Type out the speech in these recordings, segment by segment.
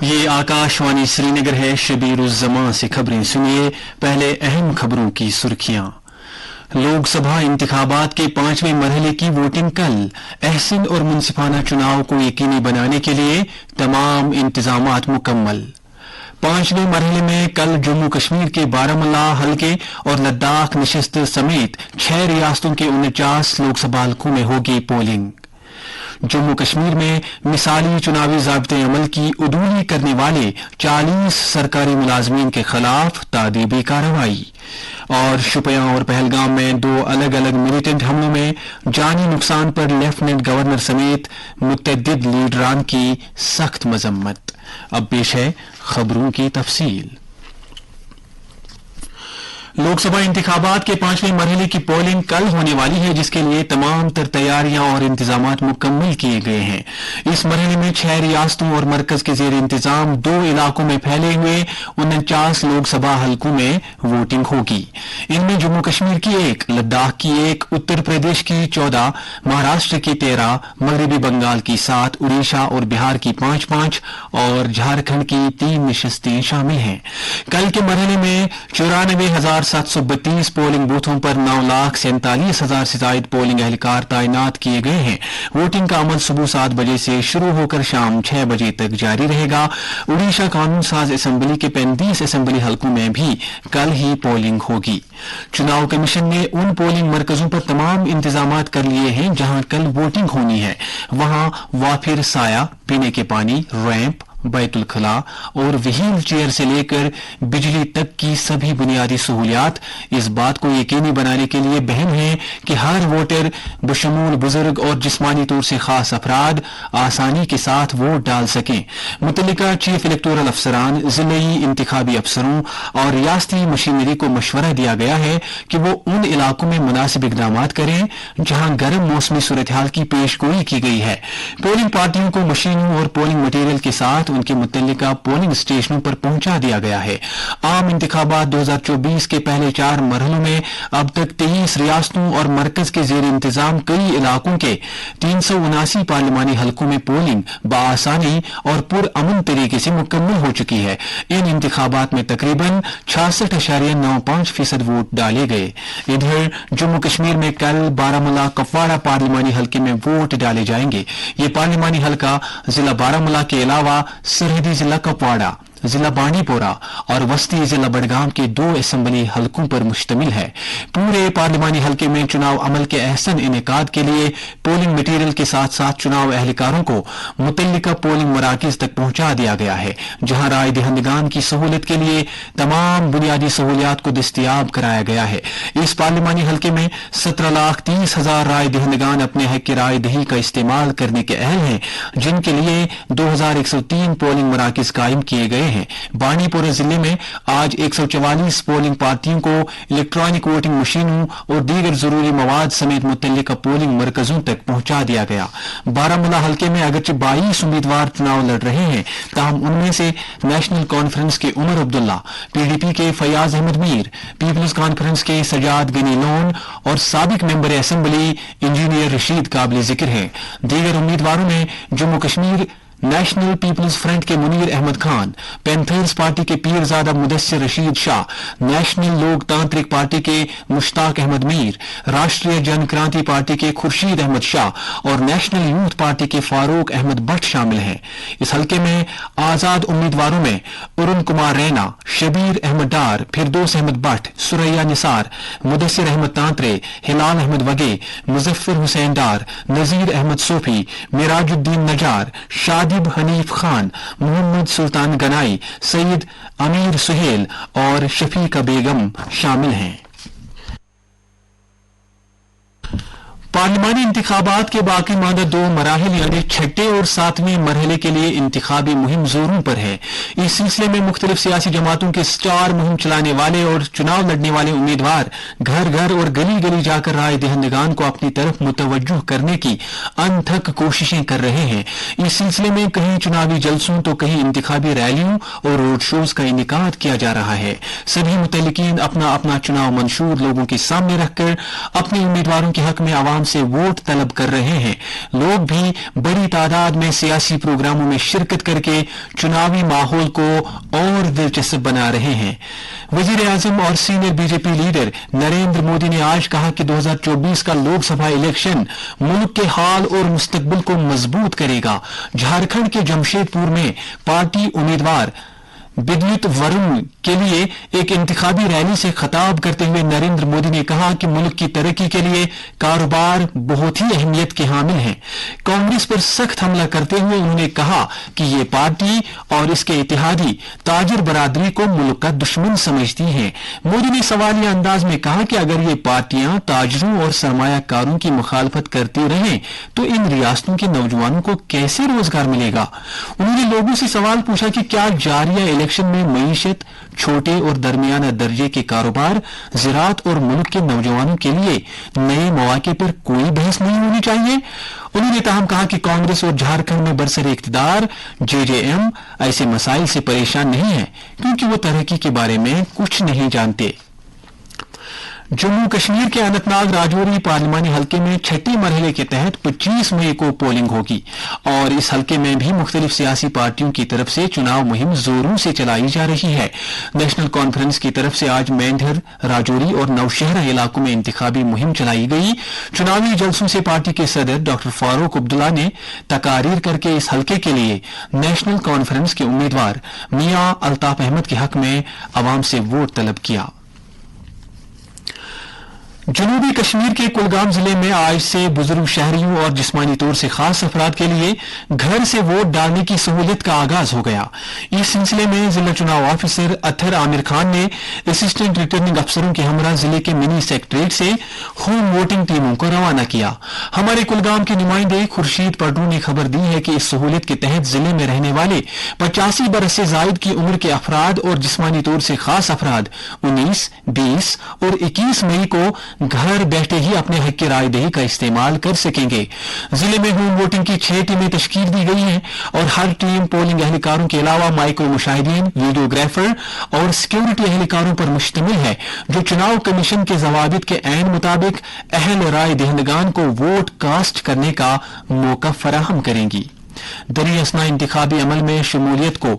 ये आकाशवाणी श्रीनगर है। शबीर उस जमां से खबरें सुनिए। पहले अहम खबरों की सुर्खियां। लोकसभा इंतखाबात के 5वें मरहले की वोटिंग कल। एहसन और मुंसिफाना चुनाव को यकीनी बनाने के लिए तमाम इंतजामात मुकम्मल। 5वें मरहले में कल जम्मू कश्मीर के बारामूला हलके और लद्दाख नशिस्त समेत 6 रियासतों के 49 लोकसभा हलकों में होगी पोलिंग। जम्मू कश्मीर में मिसाली चुनावी ज़ाब्ते अमल की उदूली करने वाले 40 सरकारी मुलाजमीन के खिलाफ तादीबी कार्रवाई। और शुपियां और पहलगाम में 2 अलग अलग मिलिटेंट हमलों में जानी नुकसान पर लेफ्टिनेंट गवर्नर समेत मुतअद्दिद लीडरान की सख्त मजम्मत। अब पेश है खबरों की तफसील। लोकसभा इंतखाबात के 5वें मरहले की पोलिंग कल होने वाली है, जिसके लिए तमाम तर तैयारियां और इंतजामात मुकम्मल किए गए हैं। इस मरहले में 6 रियासतों और मरकज के जेर इंतजाम 2 इलाकों में फैले हुए 49 लोकसभा हलकों में वोटिंग होगी। इनमें जम्मू कश्मीर की 1, लद्दाख की 1, उत्तर प्रदेश की 14, महाराष्ट्र की 13, मगरबी बंगाल की 7, उड़ीसा और बिहार की 5-5 और झारखंड की 3 नशिस्तें शामिल हैं। कल के मरहले में 94,732 पोलिंग बूथों पर 9,47,000 से ज्यादा पोलिंग एहलकार तैनात किए गए हैं। वोटिंग का अमल सुबह 7 बजे से शुरू होकर शाम 6 बजे तक जारी रहेगा। उड़ीसा कानून साज असेंबली के 35 असेंबली हलकों में भी कल ही पोलिंग होगी। चुनाव कमीशन ने उन पोलिंग मरकजों पर तमाम इंतजामात कर लिए हैं जहां कल वोटिंग होनी है। वहां वाफिर साया, पीने के पानी, रैंप, बैतुल खला और व्हील चेयर से लेकर बिजली तक की सभी बुनियादी सहूलियात इस बात को यकीनी बनाने के लिए बहम है कि हर वोटर बशमूल बुजुर्ग और जिस्मानी तौर से खास अफराद आसानी के साथ वोट डाल सकें। मुतल्लिका चीफ इलेक्टोरल अफसरान, जिले इंतखाबी अफसरों और रियासती मशीनरी को मशवरा दिया गया है कि वो उन इलाकों में मुनासिब इकदाम करें जहां गर्म मौसमी सूरत हाल की पेशगोई की गई है। पोलिंग पार्टियों को मशीनों और पोलिंग मटीरियल के साथ उनके मुतल्लिका पोलिंग स्टेशनों पर पहुंचा दिया गया है। आम इंतखाबात 2024 के पहले 4 मरहलों में अब तक 23 रियासतों और मरकज के जेर इंतजाम कई इलाकों के 379 पार्लिमानी हलकों में पोलिंग बआसानी और पुरअमन तरीके से मुकम्मल हो चुकी है। इन इंतखाबात में तकरीबन 66.95% वोट डाले गए। इधर जम्मू कश्मीर में कल बारामूला कपवाड़ा पार्लिमानी हलके में वोट डाले जाएंगे। ये पार्लिमानी हलका जिला बारामूला के अलावा सरहदी जिला कपवाड़ा, जिला बांडीपोरा और वस्ती जिला बडगाम के 2 असेंबली हलकों पर मुश्तमिल है। पूरे पार्लिमानी हलके में चुनाव अमल के अहसन इनेकाद के लिए पोलिंग मटीरियल के साथ साथ चुनाव एहलकारों को मुतल्लिका पोलिंग मराकिज तक पहुंचा दिया गया है, जहां राय दहिंदगान की सहूलत के लिए तमाम बुनियादी सहूलियात को दस्तयाब कराया गया है। इस पार्लिमानी हलके में 17,30,000 राय दहिंदगान अपने हक की राय दही का इस्तेमाल करने के अहल हैं, जिनके लिए 2,103 पोलिंग मराकिज कायम किए गए हैं। बांडीपोरा जिले में आज 144 पोलिंग पार्टियों को इलेक्ट्रॉनिक वोटिंग मशीनों और दीगर जरूरी मवाद समेत मुतल्लिका पोलिंग मरकजों तक पहुंचा दिया गया। बारामूला हलके में अगरचे 22 उम्मीदवार चुनाव लड़ रहे हैं, ताहम उनमें से नेशनल कॉन्फ्रेंस के उमर अब्दुल्ला, पीडीपी के फयाज अहमद मीर, पीपल्स कॉन्फ्रेंस के सजाद गनी लोन और साबिक मेंबर असेंबली इंजीनियर रशीद काबिल जिक्र हैं। दीगर उम्मीदवारों में जम्मू कश्मीर नेशनल पीपल्स फ्रंट के मुनीर अहमद खान, पैंथर्स पार्टी के पीरजादा मुदस्सिर रशीद शाह, नेशनल लोकतांत्रिक पार्टी के मुश्ताक अहमद मीर, राष्ट्रीय जनक्रांति पार्टी के खुर्शीद अहमद शाह और नेशनल यूथ पार्टी के फारूक अहमद भट्ट शामिल हैं। इस हलके में आजाद उम्मीदवारों में अरुण कुमार रैना, शबीर अहमद डार, फिरदौस अहमद भट्ट, सुरैया निसार, मुदस्सिर अहमद तांतरे, हिलाल अहमद वगे, मुजफ्फर हुसैन डार, नजीर अहमद सोफी, मिराजुद्दीन नजार, शादिब हनीफ खान, मोहम्मद सुल्तान गनाई, सईद अमीर सुहेल और शफीका बेगम शामिल हैं। पार्लिमानी इंतखाबात के बाकी मादा 2 मराहिल यानी 6ठे और 7वें मरहले के लिए इंतखाबी मुहिम जोरों पर है। इस सिलसिले में मुख्तलिफ सियासी जमातों के स्टार मुहिम चलाने वाले और चुनाव लड़ने वाले उम्मीदवार घर घर और गली गली जाकर राय दहिंदगान को अपनी तरफ मुतवज्जो करने की अनथक कोशिशें कर रहे हैं। इस सिलसिले में कहीं चुनावी जलसों तो कहीं इंतखाबी रैलियों और रोड शोज का इनेकाद किया जा रहा है। सभी मुतल्लिकीन अपना अपना चुनाव मंशूर लोगों के सामने रखकर अपने उम्मीदवारों के हक में आवाम से वोट तलब कर रहे हैं। लोग भी बड़ी तादाद में सियासी प्रोग्रामों में शिरकत करके चुनावी माहौल को और दिलचस्प बना रहे हैं। वजीर आजम और senior BJP leader Narendra Modi ने आज कहा कि 2024 का लोकसभा इलेक्शन मुल्क के हाल और मुस्तकबिल को मजबूत करेगा। झारखंड के जमशेदपुर में पार्टी उम्मीदवार विद्युत वरुण के लिए एक इंतखाबी रैली से खिताब करते हुए नरेंद्र मोदी ने कहा कि मुल्क की तरक्की के लिए कारोबार बहुत ही अहमियत के हामिल हैं। कांग्रेस पर सख्त हमला करते हुए उन्होंने कहा कि ये पार्टी और इसके इत्तेहादी ताजिर बरादरी को मुल्क का दुश्मन समझती हैं। मोदी ने सवालिया अंदाज में कहा कि अगर ये पार्टियां ताजिरों और सरमायाकारों की मुखालफत करती रहें तो इन रियासतों के नौजवानों को कैसे रोजगार मिलेगा। उन्होंने लोगों से सवाल पूछा कि क्या जारिया इलेक्शन में मईशत, छोटे और दरमियाना दर्जे के कारोबार, ज़राअत और मुल्क के नौजवानों के लिए नए मौके पर कोई बहस नहीं होनी चाहिए। उन्होंने ताहम कहा कि कांग्रेस और झारखंड में बरसर इख्तिदार जेजेएम ऐसे मसाइल से परेशान नहीं है क्योंकि वो तरक्की के बारे में कुछ नहीं जानते। जम्मू कश्मीर के अनंतनाग राजौरी पार्लिमानी हलके में छठे मरहले के तहत 25 मई को पोलिंग होगी और इस हलके में भी मुख्तलिफ सियासी पार्टियों की तरफ से चुनाव मुहिम जोरों से चलाई जा रही है। नेशनल कॉन्फ्रेंस की तरफ से आज मेंढर, राजौरी और नौशहरा इलाकों में इंतखाबी मुहिम चलाई गई। चुनावी जलसों से पार्टी के सदर डॉक्टर फारूक अब्दुल्ला ने तकारीर करके इस हलके के लिए नेशनल कॉन्फ्रेंस के उम्मीदवार मियां अल्ताफ अहमद के हक में अवाम से वोट तलब किया। जनूबी कश्मीर के कुलगाम जिले में आज से बुजुर्ग शहरियों और जिस्मानी तौर से खास अफराद के लिए घर से वोट डालने की सहूलियत का आगाज हो गया। इस सिलसिले में जिला चुनाव ऑफिसर अथर आमिर खान ने असिस्टेंट रिटर्निंग अफसरों के हमरा जिले के मिनी सेक्रेटरीट से होम वोटिंग टीमों को रवाना किया। हमारे कुलगाम के नुमाइंदे खुर्शीद पडरू ने खबर दी है कि इस सहूलियत के तहत जिले में रहने वाले 85 बरस से जायद की उम्र के अफराद और जिस्मानी तौर से खास अफराद 19, 20 और 21 मई को घर बैठे ही अपने हक की रायदही का इस्तेमाल कर सकेंगे। जिले में होम वोटिंग की 6 टीमें तश्कील दी गई हैं और हर टीम पोलिंग एहलकारों के अलावा माइक्रो मुशाहिदीन, वीडियोग्राफर और सिक्योरिटी एहलकारों पर मुश्तमिल है जो चुनाव कमीशन के जवाबित के ऐन मुताबिक अहल राय दहिंदगान को वोट कास्ट करने का मौका फराहम करेंगी। दरियासना इंतखाबी अमल में शमूलियत को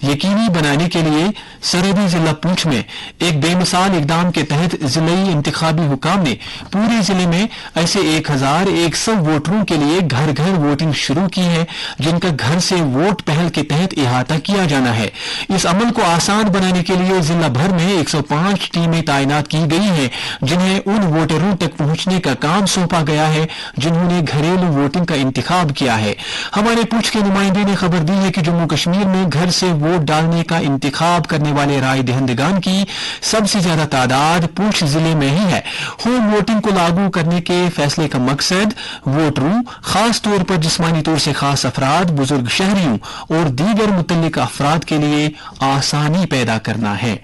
यकीनी बनाने के लिए सरहदी जिला पुंछ में एक बेमिसाल इकदाम के तहत जिले इंतखाबी हुकाम ने पूरे जिले में ऐसे 1100 वोटरों के लिए घर घर वोटिंग शुरू की है जिनका घर से वोट पहल के तहत इहाता किया जाना है। इस अमल को आसान बनाने के लिए जिला भर में 105 टीमें तैनात की गई हैं जिन्हें उन वोटरों तक पहुंचने का काम सौंपा गया है जिन्होंने घरेलू वोटिंग का इंतखाब किया है। हमारे पुंछ के नुमाइंदे ने खबर दी है कि जम्मू कश्मीर में घर से वोट डालने का इंतखाब करने वाले राय दहिंदगान की सबसे ज्यादा तादाद पुंछ जिले में ही है। होम वोटिंग को लागू करने के फैसले का मकसद वोटरों, खास तौर पर जिस्मानी तौर से खास अफराद, बुजुर्ग शहरियों और दीगर मुतल्लिक अफराद के लिए आसानी पैदा करना है।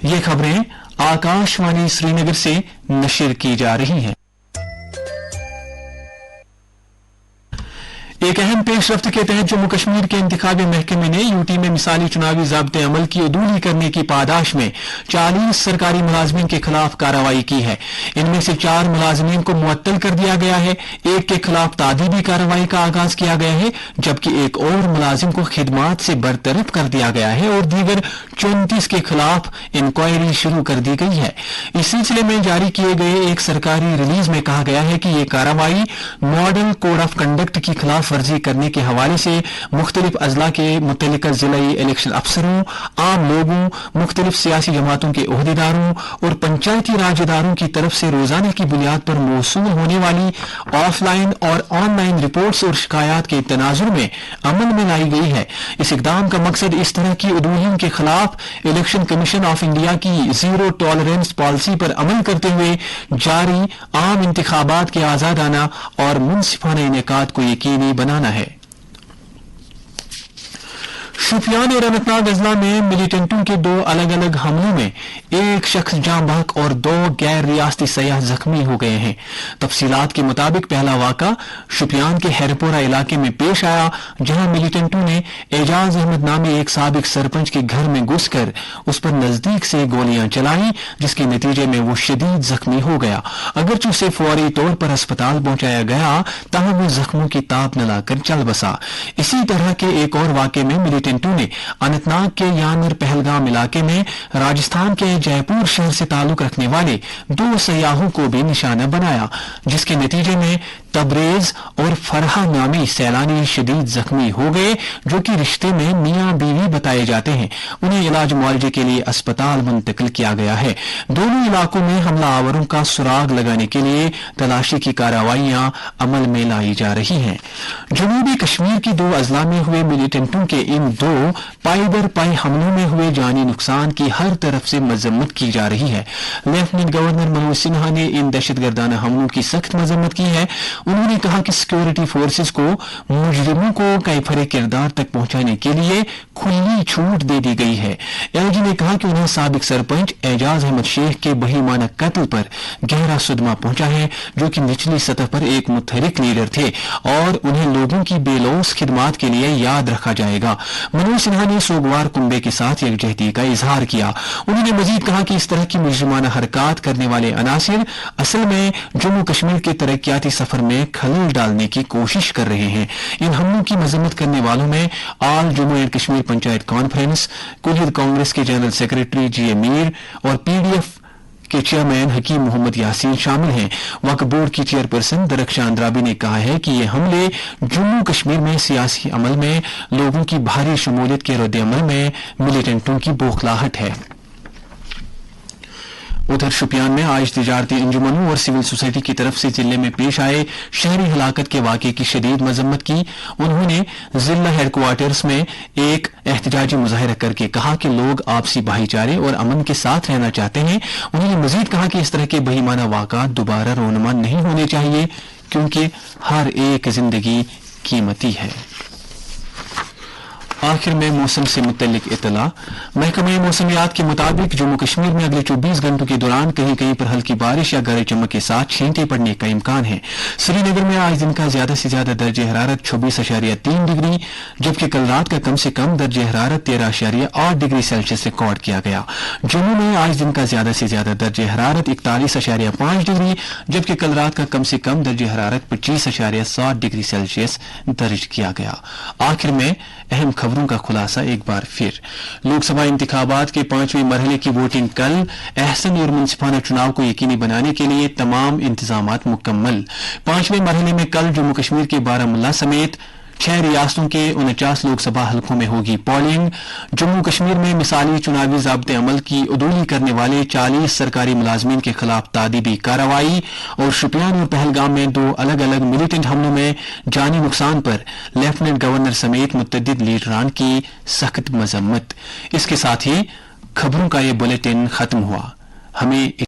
ये खबरें आकाशवाणी श्रीनगर से नशर की जा रही हैं। एक अहम पेशरफ्त के तहत जम्मू कश्मीर के इंतखाबी महकमे ने यूटी में मिसाली चुनावी ज़ाब्ते अमल की अदूली करने की पादाश में 40 सरकारी मुलाजमीन के खिलाफ कार्रवाई की है। इनमें से 4 मुलाजमीन को मुअत्तल कर दिया गया है, एक के खिलाफ तादीबी कार्रवाई का आगाज किया गया है जबकि एक और मुलाजिम को खिदमात से बरतरफ कर दिया गया है और दीगर 34 के खिलाफ इंक्वायरी शुरू कर दी गई है। इस सिलसिले में जारी किए गए एक सरकारी रिलीज में कहा गया है कि यह कार्रवाई मॉडल कोड ऑफ कंडक्ट की खिलाफ वर्जी करने के हवाले से मुख्तलिफ अजला के मुतल्लिका जिलाई इलेक्शन अफसरों, आम लोगों, मुख्तलिफ सियासी जमातों के ओहदेदारों और पंचायती राज इदारों की तरफ से रोजाना की बुनियाद पर मौसूल होने वाली ऑफलाइन और ऑनलाइन रिपोर्ट्स और शिकायत के तनाजुर में अमल में लाई गई है। इस इकदाम का मकसद इस तरह की उदूलियों के खिलाफ इलेक्शन कमीशन ऑफ इंडिया की जीरो टॉलरेंस पॉलिसी पर अमल करते हुए जारी आम इंतखाबात के आजादाना और मुनसिफाना इनेकाद को यकीनी बनाना है। शोपियान और अनंतनाग अजला में मिलिटेंटों के दो अलग अलग हमलों में एक शख्स जाँ बहक और दो गैर रियासती सयाह जख्मी हो गए हैं। तफसीलात के मुताबिक पहला वाक़ा शोपियान के हैरपोरा इलाके में पेश आया, जहां मिलिटेंटों ने एजाज अहमद नामी एक साबिक सरपंच के घर में घुसकर उस पर नजदीक से गोलियां चलाई, जिसके नतीजे में वो शदीद जख्मी हो गया। अगरचे उसे फौरी तौर पर अस्पताल पहुंचाया गया, ताहम वो जख्मों की ताप न लाकर चल बसा। इसी तरह के एक और वाक़े में मिलिटेंटों ने अनंतनाग के यानर पहलगाम इलाके में राजस्थान के जयपुर शहर से ताल्लुक रखने वाले दो सयाहों को भी निशाना बनाया, जिसके नतीजे में तबरेज और फरहा नामी सैलानी शदीद जख्मी हो गए, जो कि रिश्ते में मियां बीवी बताए जाते हैं। उन्हें इलाज मुआवजे के लिए अस्पताल मुंतकिल किया गया है। दोनों इलाकों में हमलावरों का सुराग लगाने के लिए तलाशी की कार्रवाइयां अमल में लाई जा रही हैं। जनूबी कश्मीर की दो अजला में हुए मिलिटेंटों के इन दो पाई दर पाई हमलों में हुए जानी नुकसान की हर तरफ से मजम्मत की जा रही है। लेफ्टिनेंट गवर्नर मनोज सिन्हा ने इन दहशतगर्दाना हमलों की सख्त मजम्मत की है। उन्होंने कहा कि सिक्योरिटी फोर्सेस को मुजरिमों को कैफरे किरदार तक पहुंचाने के लिए खुली छूट दे दी गई है। एलजी ने कहा कि उन्हें साबिक सरपंच एजाज अहमद शेख के बहीमाना कत्ल पर गहरा सदमा पहुंचा है, जो कि निचली सतह पर एक मुतहरिक लीडर थे और उन्हें लोगों की बेलौस खिदमात के लिए याद रखा जाएगा। मनोज सिन्हा ने सोगवार कुंबे के साथ यकजहती का इजहार किया। उन्होंने मजीद कहा कि इस तरह की मुजरिमाना हरकत करने वाले अनासिर असल में जम्मू कश्मीर के तरक्याती सफर में खलल डालने की कोशिश कर रहे हैं। इन हमलों की मजम्मत करने वालों में all Jammu and Kashmir panchayat conference, कुल कांग्रेस के जनरल सेक्रेटरी जी मीर और पीडीएफ के चेयरमैन हकीम मोहम्मद यासीन शामिल हैं। वक्फ बोर्ड की चेयरपर्सन दरख्शां अंद्राबी ने कहा है कि ये हमले जम्मू कश्मीर में सियासी अमल में लोगों की भारी शमूलियत के रद्द-ए-अमल में मिलिटेंटों की बौखलाहट है। उधर शोपियान में आज तिजारती अंजुमनों और सिविल सोसाइटी की तरफ से जिले में पेश आए शहरी हलाकत के वाक़े की शदीद मजम्मत की। उन्होंने जिला हेडक्वार्टर्स में एक एहतजाजी मुजाहिरा करके कहा कि लोग आपसी भाईचारे और अमन के साथ रहना चाहते हैं। उन्होंने मजीद कहा कि इस तरह के बहीमाना वाक़ात दोबारा रोनुमा नहीं होने चाहिए, क्योंकि हर एक जिंदगी कीमती है। आखिर में मौसम से मुतल्लिक इत्तला। महकमे मौसमियात के मुताबिक जम्मू कश्मीर में अगले 24 घंटों के दौरान कहीं कहीं पर हल्की बारिश या गरज चमक के साथ छींटे पड़ने का इम्कान है। श्रीनगर में आज दिन का ज्यादा से ज्यादा दर्जे हरारत 26.3 डिग्री, जबकि कल रात का कम से कम दर्जे हरारत 13.8 डिग्री सेल्सियस रिकॉर्ड किया गया। जम्मू में आज दिन का ज्यादा से ज्यादा दर्जे हरारत 41.5 डिग्री, जबकि कल रात का कम से कम दर्जे हरारत 25.7 डिग्री सेल्सियस दर्ज किया गया। आखिर में अहम खबरों का खुलासा एक बार फिर। लोकसभा इंतखाबात के 5वें मरहले की वोटिंग कल। एहसन और मुंसिफाना चुनाव को यकीनी बनाने के लिए तमाम इंतजामात मुकम्मल। 5वें मरहले में कल जम्मू कश्मीर के बारामुल्ला समेत 6 रियासतों के 49 लोकसभा हलकों में होगी पोलिंग। जम्मू कश्मीर में मिसाली चुनावी ज़ाब्ते अमल की उदूली करने वाले 40 सरकारी मुलाजमीन के खिलाफ तादीबी कार्रवाई। और शोपियान और पहलगाम में दो अलग अलग मिलिटेंट हमलों में जानी नुकसान पर लेफ्टिनेंट गवर्नर समेत मुतअद्दिद लीडरान की सख्त मजम्मत। इसके साथ ही खबरों का ये बुलेटिन खत्म हुआ। हमें